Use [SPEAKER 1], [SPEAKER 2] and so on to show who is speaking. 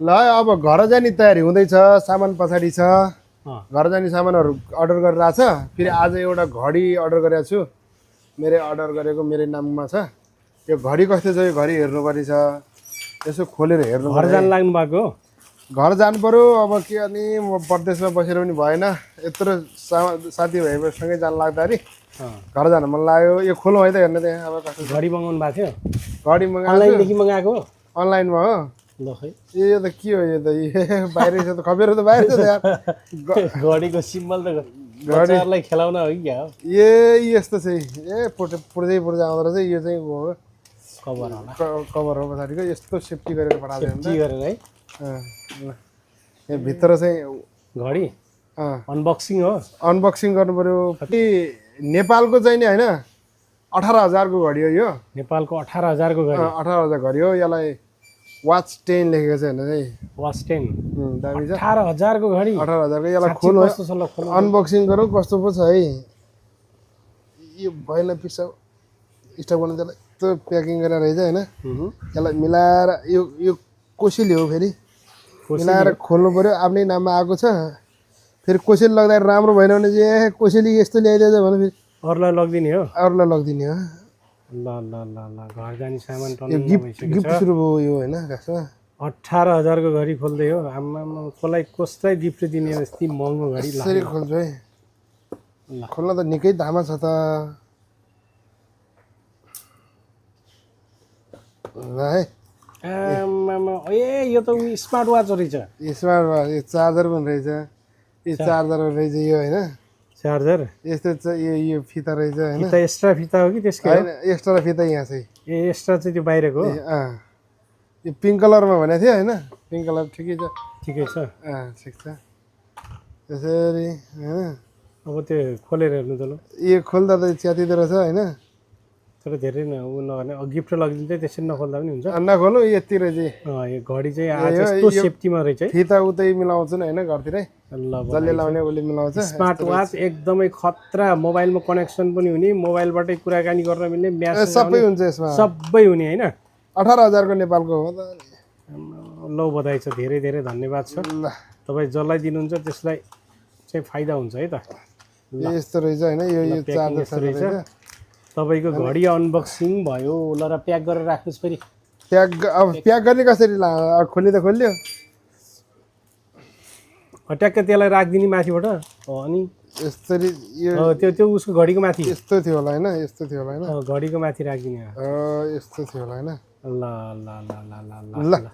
[SPEAKER 1] ल अब घर जाने तयारी हुँदैछ, सामान पछाडि छ। घर जाने सामानहरू अर्डर गरेर आएको छ। फेरि आज एउटा घडी अर्डर गरेको छु, मेरै अर्डर गरेको मेरै नाममा छ। यो घडी कस्तो छ, यो घडी हेर्नुपर्ने छ, यसो खोलेर हेर्नु।
[SPEAKER 2] घर जान लाग्नु भएको हो?
[SPEAKER 1] घर जानु पर्यो अब के अनि, म परदेशमा बसेर पनि भएन, यत्रो साथीभाइसँगै जानु लाग्दाखेरि घर जान मन लाग्यो। यो खोलौँ है त, हेर्नु त्यहाँ अब कस्तो
[SPEAKER 2] घडी मगाउनु भएको थियो?
[SPEAKER 1] घडी मगाएको
[SPEAKER 2] अनलाइनदेखि मगाएको हो?
[SPEAKER 1] अनलाइनमा हो।
[SPEAKER 2] ल खै
[SPEAKER 1] यो त के हो, यो त बाहिरै छ त, खबेर त बाहिर छ त यार।
[SPEAKER 2] घडीको सिम्बल त बच्चाहरूलाई खेलाउन हो कि क्या हो?
[SPEAKER 1] यस्तो चाहिँ पुर्दै आउँदो रहेछ। यो चाहिँ हो
[SPEAKER 2] कभर होला,
[SPEAKER 1] कभर हो पछाडिको। यस्तो सेफ्टी गरेर पठाएको
[SPEAKER 2] सेफ्टी गरेर है।
[SPEAKER 1] यहाँ भित्र चाहिँ
[SPEAKER 2] घडी अनबक्सिङ हो,
[SPEAKER 1] अनबक्सिङ गर्नु पर्यो। नेपालको चाहिँ नि होइन, 18,000 को घडी हो यो।
[SPEAKER 2] नेपालको 18,000 को घडी?
[SPEAKER 1] 18,000 घडी हो। यसलाई वाच 10 लेखेको छ हेर्नु चाहिँ,
[SPEAKER 2] वाच 10।
[SPEAKER 1] दामी छ।
[SPEAKER 2] 18,000 को घडी?
[SPEAKER 1] 18,000 को। यसलाई खोलो, अनबक्सिङ गरौँ कस्तो पो छ है। यो भएन पिक्स स्टक गर्नु, त्यसलाई यस्तो प्याकिङ गरेर रहेछ होइन। यसलाई मिलाएर यो कोसेली हो, फेरि मिलाएर खोल्नु पर्यो। आफ्नै नाममा आएको छ, फेरि कोसेली लग्दाखेरि राम्रो भएन भने चाहिँ कोसेली यस्तो ल्याइदिएछ भने फेरि
[SPEAKER 2] अरूलाई लगिदिने हो?
[SPEAKER 1] अरूलाई लगिदिने हो।
[SPEAKER 2] ल ल ल ल घर जाने सामान
[SPEAKER 1] यो गिफ्ट सुरु भयो यो होइन खासमा।
[SPEAKER 2] 18,000 को घडी खोल्दै हो? आम्मामा, कसलाई गिफ्ट दिने यति महँगो घडी?
[SPEAKER 1] यसरी खोल्छु है, खोल्न त निकै धामा छ त। ल है,
[SPEAKER 2] आम्मामा, ए यो त स्मार्ट वाच रहेछ।
[SPEAKER 1] स्मार्ट वाच, यो चार्जर पनि रहेछ। यो चार्जर रहेछ यो होइन,
[SPEAKER 2] चार्जर
[SPEAKER 1] यस्तो चाहिँ यो फिता रहेछ होइन।
[SPEAKER 2] फिता एक्स्ट्रा फिता हो कि त्यसकै?
[SPEAKER 1] होइन, एक्स्ट्रा फिता यहाँ चाहिँ।
[SPEAKER 2] ए एक्स्ट्रा चाहिँ त्यो बाहिरको हो?
[SPEAKER 1] यो पिङ्क कलरमा भनेको थियो होइन, पिङ्क कलर ठिकै छ।
[SPEAKER 2] ठिकै छ,
[SPEAKER 1] ठिक छ। त्यसरी होइन,
[SPEAKER 2] अब त्यो खोलेर हेर्नु त ल।
[SPEAKER 1] यो खोल्दा त च्यातिँदो रहेछ होइन।
[SPEAKER 2] तर धेरै उ नगर्ने, गिफ्ट लगिदिन्छ त्यसरी नखोल्दा पनि हुन्छ।
[SPEAKER 1] नखोल्नु, यति रहेछ
[SPEAKER 2] यो घडी चाहिँ आज यस्तो सेफ्टीमा रहेछ है।
[SPEAKER 1] फिता उतै मिलाउँछु नि होइन, घरतिरै जसले लाउने उसले मिलाउँछ।
[SPEAKER 2] स्मार्ट वाच एकदमै खतरा, मोबाइलमा कनेक्सन पनि हुने, मोबाइलबाटै कुराकानी गर्न मिल्ने, म्यासेज
[SPEAKER 1] सबै हुन्छ यसमा,
[SPEAKER 2] सबै हुने होइन।
[SPEAKER 1] 18,000 को नेपालको हो त।
[SPEAKER 2] लौ बधाई छ, धेरै धेरै धन्यवाद छ। तपाईँ जसलाई दिनुहुन्छ त्यसलाई चाहिँ फाइदा हुन्छ है त।
[SPEAKER 1] यस्तो रहेछ होइन, यो चार्जर रहेछ।
[SPEAKER 2] तपाईँको घडी अनबक्सिङ भयो। ल र प्याक गरेर राख्नुहोस् फेरि।
[SPEAKER 1] अब प्याक गर्ने कसरी, खोल्ने त खोल्यो,
[SPEAKER 2] ट्याक्क त्यसलाई राखिदिने माथिबाट। अनि
[SPEAKER 1] यसरी यो
[SPEAKER 2] त्यो उसको घडीको माथि
[SPEAKER 1] यस्तो थियो होला होइन, यस्तो थियो होला होइन,
[SPEAKER 2] घडीको माथि राखिदिने।
[SPEAKER 1] यस्तो थियो होला होइन।
[SPEAKER 2] ल ल ल ल ल ल